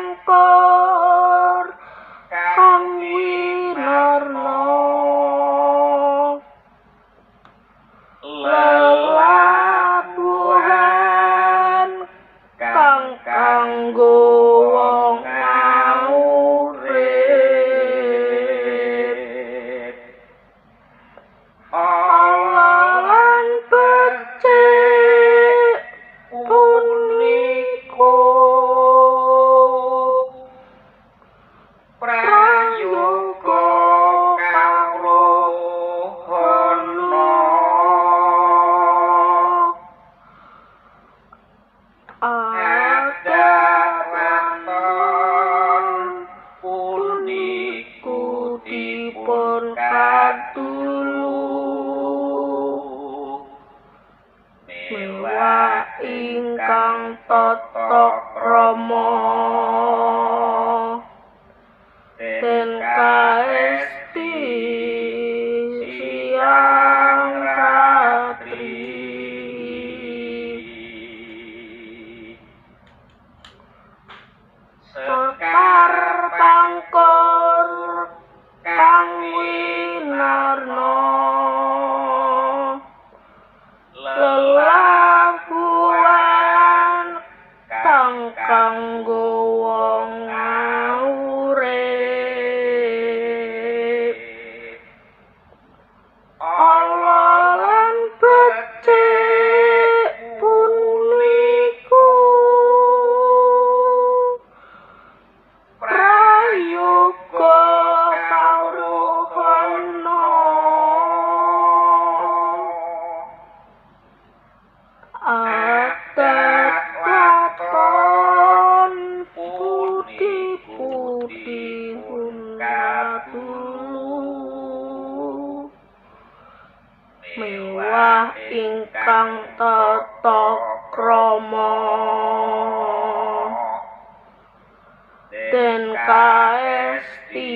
pangkor kang winarna lelabuhan kang kanggo wong urip lan becik puniku prayoga kawruhana adawaton puniku dipun kadulu mewah ingkang tata krama den kaesti siang ratri sekar pangkor kang winarna lelabuhan kang kanggo wong urip ala lan becik puniku prayoga kawruhana adawaton putih-putih kadulu mewah ingkang tata krama den kaesti